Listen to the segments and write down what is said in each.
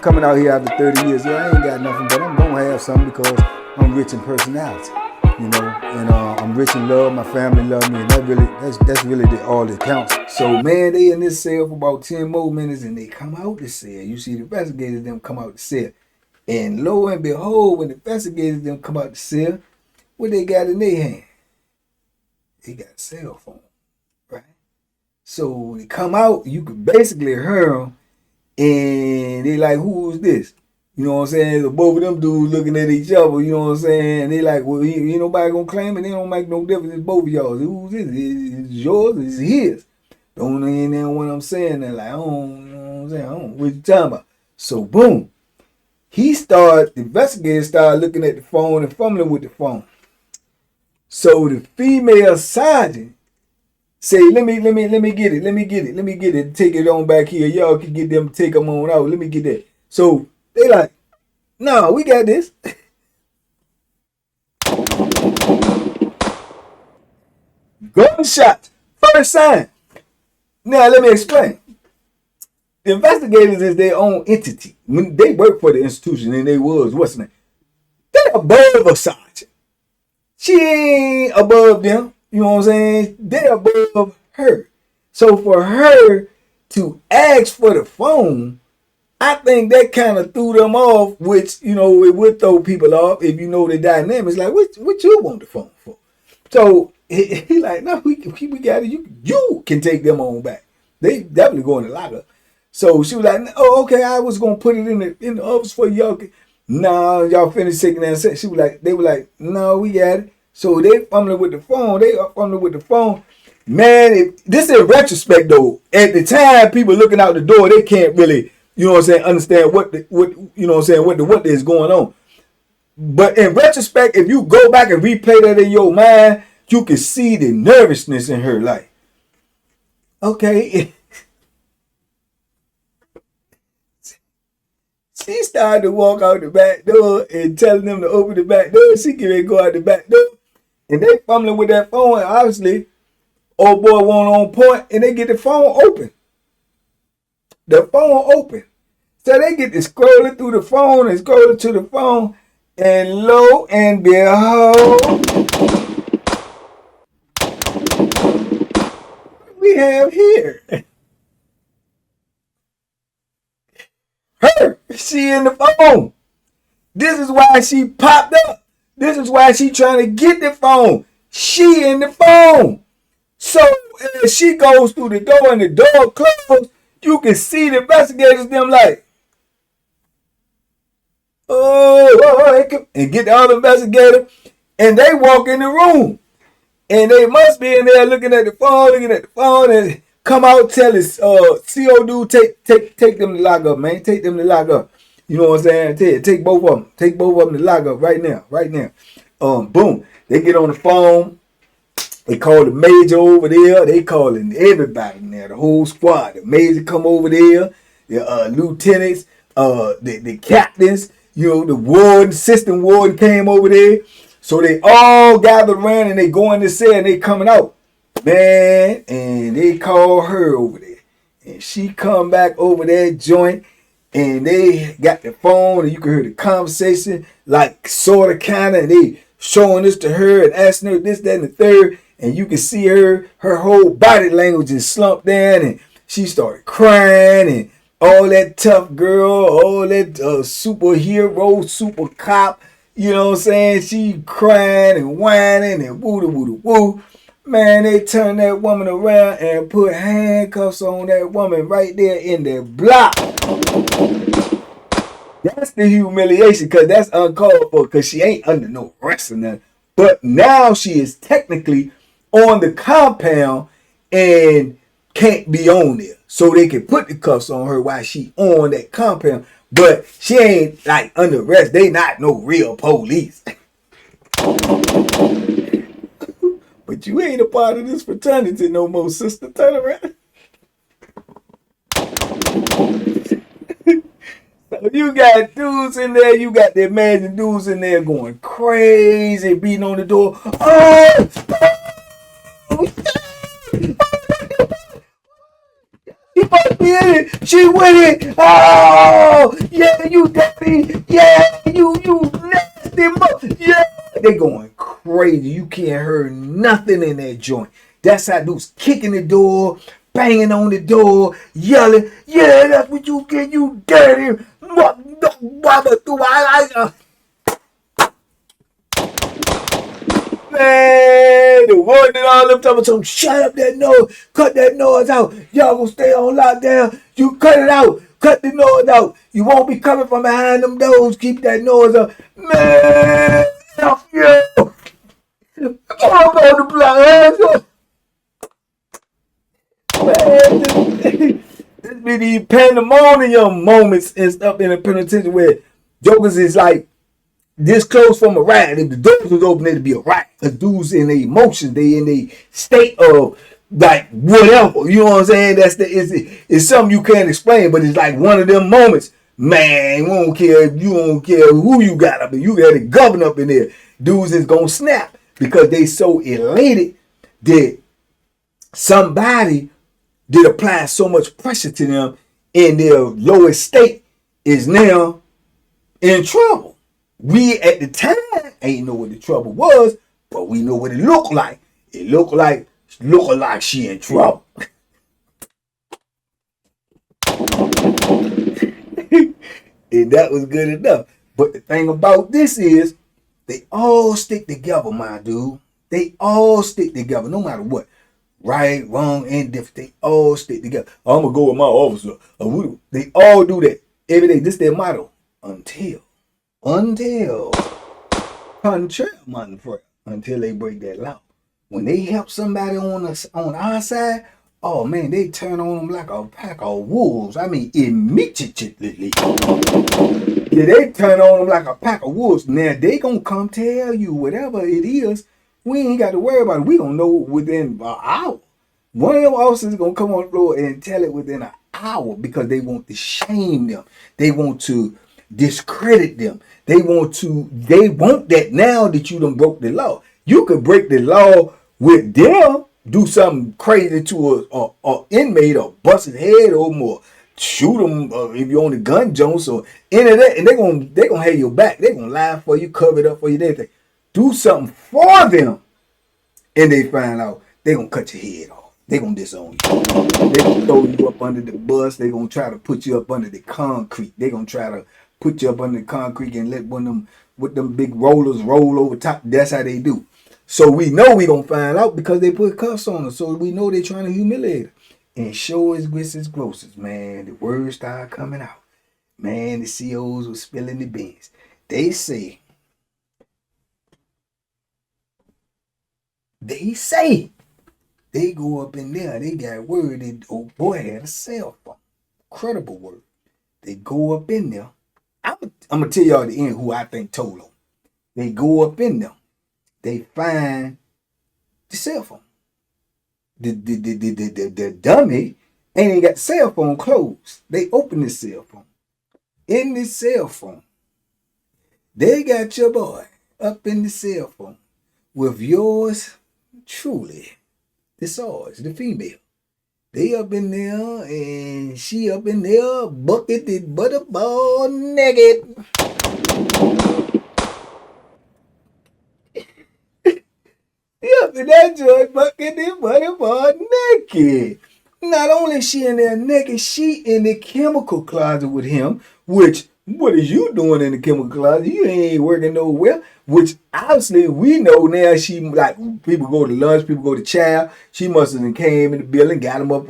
coming out here after 30 years. Yeah, I ain't got nothing, but I'm gonna have something because I'm rich in personality, you know, and I'm rich in love. My family love me, and that's really all that counts. So man, they in this cell for about 10 more minutes, and they come out the cell. You see the investigators them come out the cell, and lo and behold, when the investigators them come out the cell, what they got in their hand? They got a cell phone, right? So when they come out, you could basically hear them, and they like, who's this? You know what I'm saying? So both of them dudes looking at each other, you know what I'm saying? They like, well, ain't nobody gonna claim it. It don't make no difference. It's both of y'all. Who's this? It's yours. It's his. Don't know what I'm saying. They're like, I don't know what I'm saying. I don't know what you talking about. So boom, the investigator started looking at the phone and fumbling with the phone. So the female sergeant say, let me get it, take it on back here. Y'all can get them, take them on out. Let me get that. So they like, no, we got this. Gunshot, first sign. Now let me explain. The investigators is their own entity. When they work for the institution, and they was, what's the name? They're above a sergeant. She ain't above them. You know what I'm saying? They're above her. So for her to ask for the phone, I think that kind of threw them off, which, you know, it would throw people off if you know the dynamics. Like, what you want the phone for? So he like, no, we got it. You can take them on back. They definitely going to lock up. So she was like, oh, okay, I was gonna put it in the office for y'all. No, y'all finished taking that set. They were like, no, we got it. So they fumbling with the phone. Man, this is in retrospect though. At the time, people looking out the door, they can't really, you know what I'm saying, understand what is going on. But in retrospect, if you go back and replay that in your mind, you can see the nervousness in her. Like, okay. She started to walk out the back door and telling them to open the back door. She can go out the back door. And they fumbling with that phone. And obviously, old boy won't on point, and they get the phone open. The phone open. So they get to scrolling through the phone and scrolling to the phone. And lo and behold, we have here her. She in the phone. This is why she popped up. This is why she trying to get the phone. She in the phone. So as she goes through the door and the door closes, you can see the investigators them like, and get the other investigator, and they walk in the room, and they must be in there looking at the phone, and come out, tell this CO dude, take them to lock up, man. Take them to lock up. You know what I'm saying? Take both of them. Take both of them to lock up right now. Boom. They get on the phone. They call the major over there. They calling everybody in there, the whole squad. The major come over there. The lieutenants, the captains, you know, the warden, assistant warden came over there. So they all gathered around and they go in the cell and they coming out. Man, and they call her over there. And she come back over that joint. And they got the phone and you can hear the conversation, like sort of kind of, and they showing this to her and asking her this, that, and the third. And you can see her whole body language is slumped down and she started crying and all that tough girl, all that superhero, super cop, you know what I'm saying? She crying and whining and woo. Man, they turned that woman around and put handcuffs on that woman right there in the block. That's the humiliation, because that's uncalled for, because she ain't under no arrest or nothing. But now she is technically on the compound and can't be on there. So they can put the cuffs on her while she on that compound. But she ain't like under arrest. They not no real police. But you ain't a part of this fraternity no more, sister. Turn around. So you got dudes in there, you got the imagined dudes in there going crazy, beating on the door. Oh! You must be in with it. She with it. Oh, yeah, you daddy. Yeah, you nasty mother. Yeah. They going crazy. You can't hear nothing in that joint. That's how dudes kicking the door, banging on the door, yelling, yeah, that's what you get, you dirty mother. Man, the one that all them talking about, shut up that noise, cut that noise out. Y'all gonna stay on lockdown. You cut it out, cut the noise out. You won't be coming from behind them doors. Keep that noise up. Man, F you. I'm on the block. Man, this be these pandemonium moments and stuff in the penitentiary where jokers is like this close from a riot. If the doors was open, it'd be a riot. Because dudes in their emotions, they in a state of like whatever. You know what I'm saying? It's something you can't explain, but it's like one of them moments. Man, we don't care if you don't care who you got up there. You got the governor up in there. Dudes is gonna snap because they so elated that somebody did apply so much pressure to them in their lowest state is now in trouble. We at the time ain't know what the trouble was, but we know what it looked like. It looked like she in trouble. And that was good enough. But the thing about this is they all stick together, my dude. They all stick together, no matter what. Right, wrong, and different. They all stick together. I'm going to go with my officer. They all do that every day. This is their motto. Until they break that law. When they help somebody on our side, oh man, they turn on them like a pack of wolves. I mean, immediately. Yeah, they turn on them like a pack of wolves. Now, they going to come tell you whatever it is. We ain't got to worry about it. We don't know within an hour. One of them officers is going to come on the floor and tell it within an hour because they want to shame them. They want to discredit them. They want that now that you done broke the law. You could break the law with them, do something crazy to a inmate or bust his head open or shoot him if you're on the gun Jones or any of that, and they're gonna have your back. They're gonna lie for you, cover it up for you, everything. Do something for them, and they find out they're gonna cut your head off. They're gonna disown you. They're gonna throw you up under the bus. They're gonna try to put you up under the concrete. They're gonna try to put you up under the concrete and let one of them with them big rollers roll over top. That's how they do. So we know we gonna find out because they put cuffs on us. So we know they're trying to humiliate us. And show his whistles closest, man. The words start coming out. Man, the COs were spilling the beans. They say they go up in there. They got word that old boy had a cell phone. Credible word. They go up in there. I'm gonna tell y'all at the end who I think told them. They go up in there. They find the cell phone. The dummy ain't got the cell phone closed. They open the cell phone. In the cell phone, they got your boy up in the cell phone with yours truly, the Sarge, the female. They up in there and she up in there bucketed butterball naked. Up in that joint bucketed butterball naked. Not only is she in there naked, she in the chemical closet with him, which, what is you doing in the chemical closet? You ain't working nowhere, which obviously we know now she, like, people go to lunch, people go to chow. She must have came in the building, got them up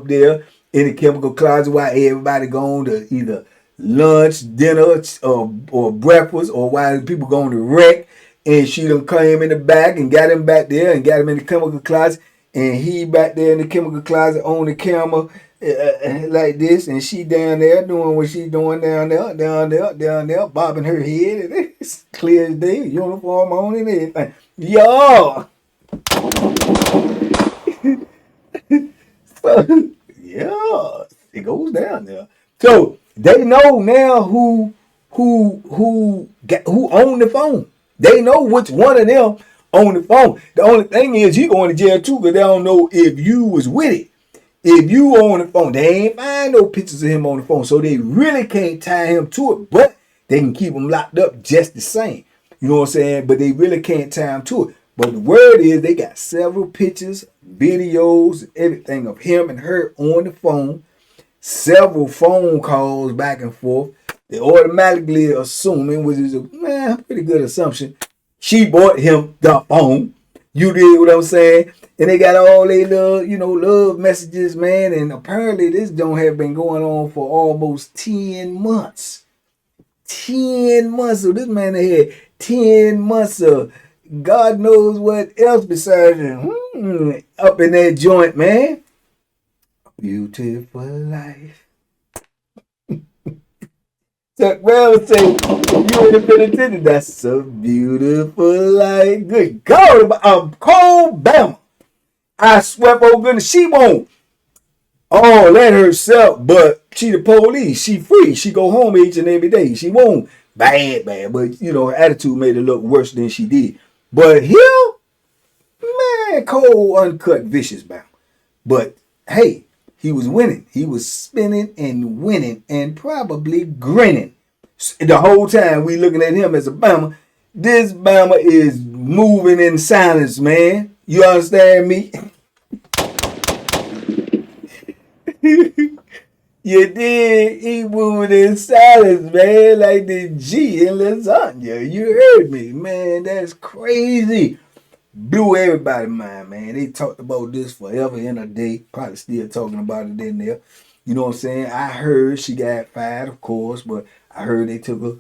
there in the chemical closet while everybody going to either lunch, dinner, or breakfast, or while people going to rec. And she done came in the back and got him back there and got him in the chemical closet. And he back there in the chemical closet on the camera like this. And she down there doing what she doing down there, bobbing her head. And it's clear as day, uniform on and everything. Y'all. So, yeah, it goes down there. So they know now who owned the phone. They know which one of them on the phone. The only thing is you going to jail too because they don't know if you was with it. If you on the phone, they ain't find no pictures of him on the phone, so they really can't tie him to it, but they can keep him locked up just the same. You know what I'm saying? But they really can't tie him to it. But the word is they got several pictures, videos, everything of him and her on the phone, several phone calls back and forth. They automatically assuming, which is a pretty good assumption, she bought him the phone. You did what I'm saying? And they got all they love, love messages, man. And apparently this don't have been going on for almost 10 months. 10 months. So this man had 10 months of God knows what else besides up in that joint, man. Beautiful life. Chuck Brown say, you in the penitentiary, that's a beautiful life. Good God, I'm cold Bama. I swept over goodness, she won't let herself, but she the police. She free. She go home each and every day. She won't bad, but her attitude made it look worse than she did. But here, man, cold, uncut, vicious Bama. But hey, he was winning. He was spinning and winning and probably grinning. The whole time we looking at him as a Bama. This Bama is moving in silence, man. You understand me? You did. He moving in silence, man, like the G in lasagna. You heard me, man. That's crazy. Blew everybody's mind, man. They talked about this forever and a day. Probably still talking about it in there. You know what I'm saying? I heard she got fired, of course, but I heard they took her,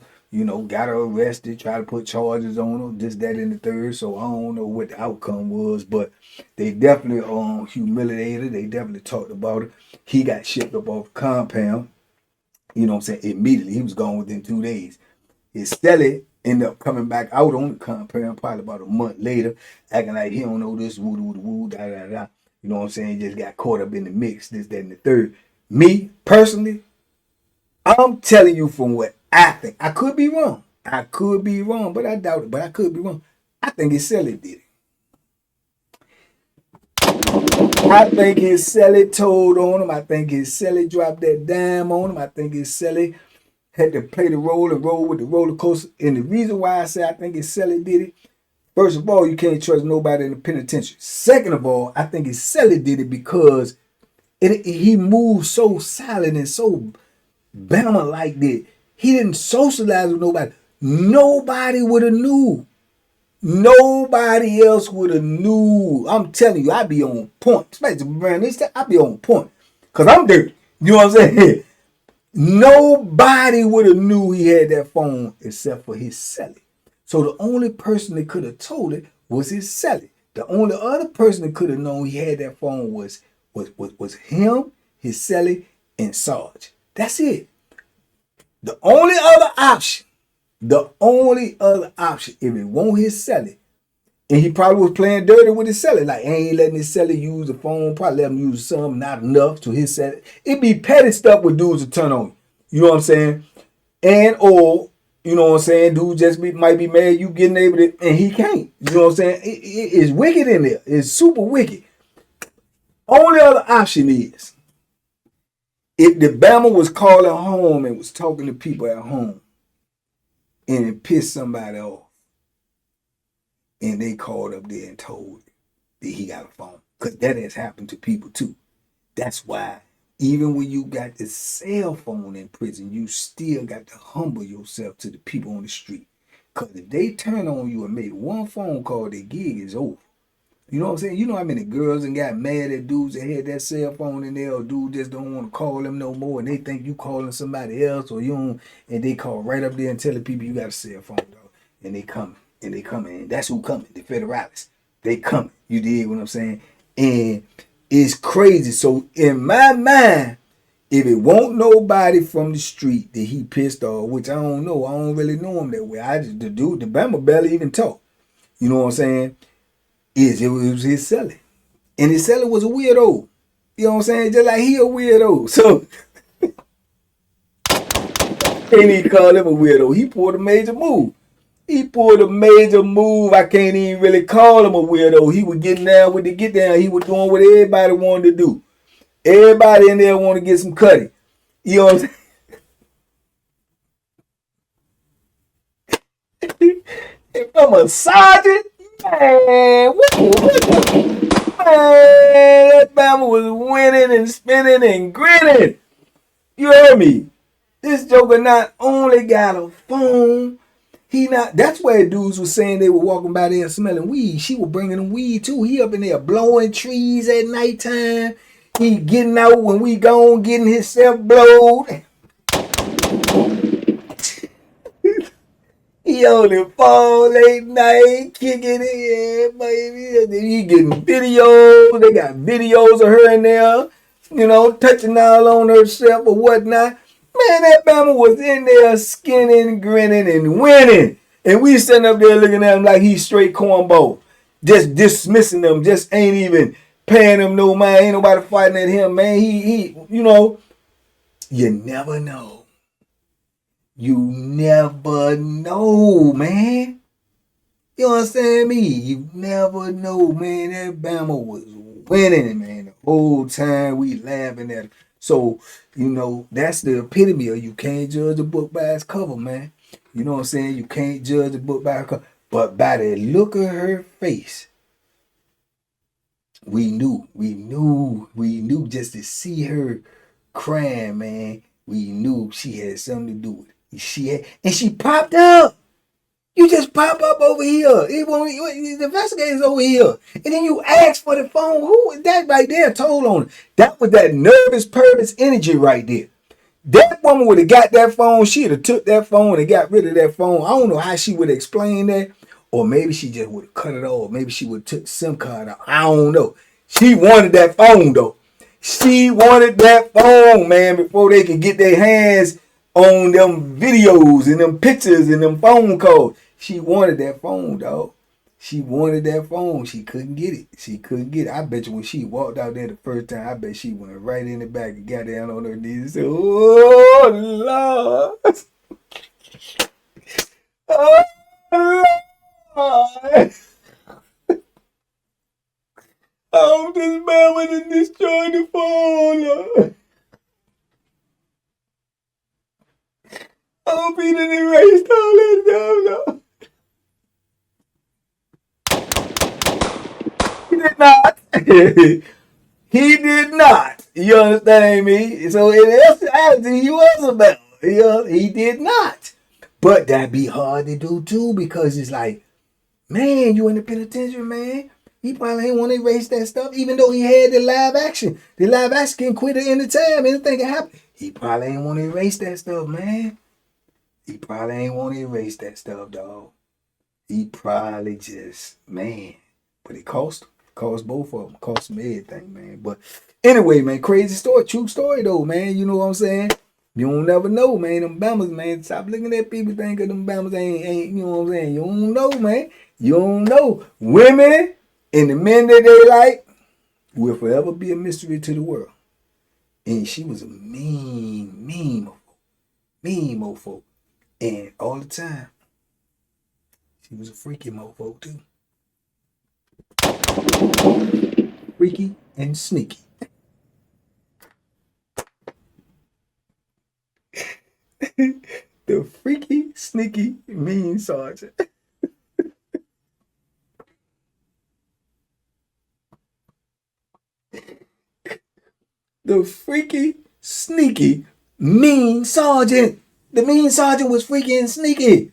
got her arrested, tried to put charges on her, this, that, and the third. So I don't know what the outcome was, but they definitely humiliated her. They definitely talked about it. He got shipped up off the compound. You know what I'm saying? Immediately. He was gone within 2 days. His Stelly ended up coming back out on the compound probably about a month later, acting like he don't know this, woo, da, da, da. You know what I'm saying? He just got caught up in the mix, this, that, and the third. Me, personally, I'm telling you from what I think. I could be wrong. But I doubt it. But I could be wrong. I think his Stelly did it. I think his Stelly told on him. I think his Stelly dropped that dime on him. I think his Stelly had to play the role and roll with the roller coaster. And the reason why I say I think his Stelly did it, first of all, you can't trust nobody in the penitentiary. Second of all, I think his Stelly did it because he moved so silent and so Bama like that. He didn't socialize with nobody. Nobody would have knew. Nobody else would have knew. I'm telling you, I be on point. Especially around this time, I be on point. Because I'm dirty. You know what I'm saying? Nobody would have knew he had that phone except for his Stelly. So the only person that could have told it was his Stelly. The only other person that could have known he had that phone was him, his Stelly, and Sarge. That's it. The only other option, if it won't his Stelly, and he probably was playing dirty with his Stelly, like ain't letting his Stelly use the phone, probably let him use some, not enough to his Stelly. It be petty stuff with dudes to turn on you. You know what I'm saying? And or, you know what I'm saying, dude just might be mad you getting able to, and he can't. You know what I'm saying? It's wicked in there. It's super wicked. Only other option is, if the Bama was calling home and was talking to people at home and it pissed somebody off and they called up there and told that he got a phone, because that has happened to people too. That's why even when you got the cell phone in prison, you still got to humble yourself to the people on the street. Because if they turn on you and make one phone call, their gig is over. You know what I'm saying? You know how many girls and got mad at dudes that had that cell phone in there, or dude just don't want to call them no more, and they think you calling somebody else, or you don't, and they call right up there and telling people you got a cell phone, dog. And they coming, and that's who coming, the federalists. They coming. You dig what I'm saying? And it's crazy. So in my mind, if it won't nobody from the street that he pissed off, which I don't know, I don't really know him that way. The Bama barely even talk. You know what I'm saying? It was his Stelly. And his Stelly was a weirdo. You know what I'm saying? Just like he a weirdo. So, can't even call him a weirdo. He pulled a major move. I can't even really call him a weirdo. He was getting down with the get down. He was doing what everybody wanted to do. Everybody in there want to get some cutty. You know what I'm saying? If I'm a sergeant, man, that Bama was winning and spinning and grinning. You heard me? This joker not only got a phone, that's where dudes was saying they were walking by there smelling weed. She was bringing them weed too. He up in there blowing trees at nighttime. He getting out when we gone, getting himself blowed. He on the phone late night, kicking it, baby. He getting videos. They got videos of her in there, you know, touching all on herself or whatnot. Man, that Bama was in there skinning, grinning, and winning. And we sitting up there looking at him like he's straight cornball. Just dismissing them, just ain't even paying him no mind. Ain't nobody fighting at him, man. He you know, you never know. You never know, man. You understand me? You never know, man. That Bama was winning, man. The whole time we laughing at him. So, you know, that's the epitome of you can't judge a book by its cover, man. You know what I'm saying? You can't judge a book by its cover. But by the look of her face, we knew just to see her crying, man. We knew she had something to do with it. And she popped up. You just pop up over here. The investigator's over here. And then you ask for the phone. Who is that right there told on it? That was that nervous, purpose energy right there. That woman would have got that phone. She'd have took that phone and got rid of that phone. I don't know how she would explain that. Or maybe she just would have cut it off. Maybe she would have took the SIM card out. I don't know. She wanted that phone, though. She wanted that phone, man, before they could get their hands on them videos and them pictures and them phone calls. She wanted that phone, dog. She wanted that phone. She couldn't get it. I bet you when she walked out there the first time, I bet she went right in the back and got down on her knees and said, "Oh, Lord. Oh, Lord. Oh, this man was destroying the phone, Lord. I hope he didn't erase all that stuff, though." He did not. He did not. You understand me? So he was a bell. He did not. But that'd be hard to do too, because it's like, man, you in the penitentiary, man. He probably ain't want to erase that stuff, even though he had the live action. The live action can quit at any time. Anything can happen. He probably ain't want to erase that stuff, man. He probably ain't want to erase that stuff, dog. He probably just, man. But it cost him. Cost both of them. Cost him everything, man. But anyway, man, crazy story. True story, though, man. You know what I'm saying? You don't never know, man. Them Bamas, man. Stop looking at people thinking them Bamas ain't, you know what I'm saying? You don't know, man. You don't know. Women and the men that they like will forever be a mystery to the world. And she was a mean mofo. And all the time, she was a freaky mofo too. Freaky and sneaky. The freaky, sneaky, mean sergeant. The freaky, sneaky, mean sergeant. The mean sergeant was freaky and sneaky.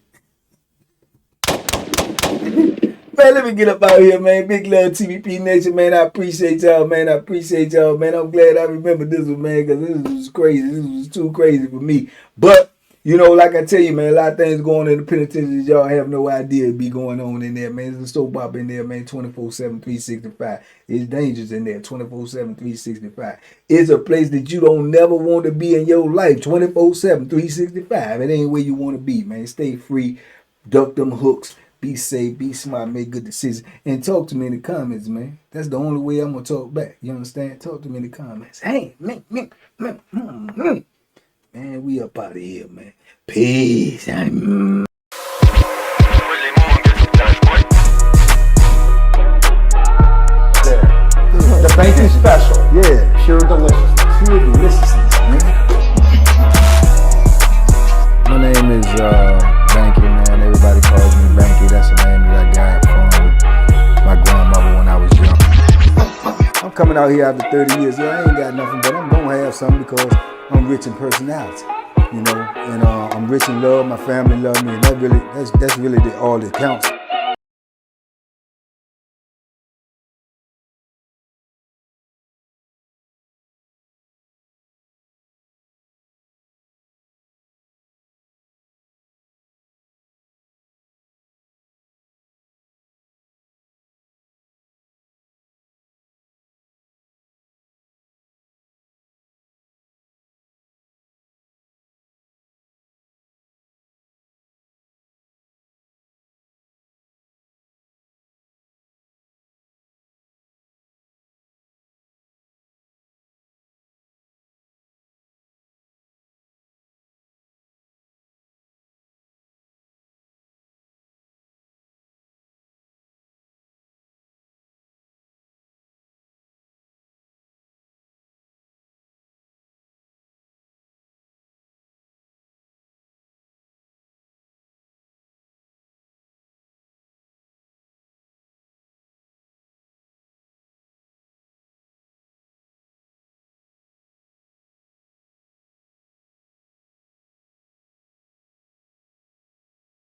Man, let me get up out here, man. Big love, TBP Nation, man. I appreciate y'all, man. I'm glad I remember this one, man, because this was crazy. This was too crazy for me. But, you know, like I tell you, man, a lot of things going on in the penitentiary y'all have no idea be going on in there, man. There's a soap opera in there, man, 24/7, 365. It's dangerous in there, 24/7, 365. It's a place that you don't never want to be in your life, 24/7, 365. It ain't where you want to be, man. Stay free, duck them hooks, be safe, be smart, make good decisions, and talk to me in the comments, man. That's the only way I'm going to talk back. You understand? Talk to me in the comments. Hey, man, we up out of here, man. Peace. The banky special. Yeah. Pure delicious. coming out here after 30 years, yeah, I ain't got nothing, but I'm gonna have something because I'm rich in personality, you know, and I'm rich in love. My family love me, and that's really all that counts.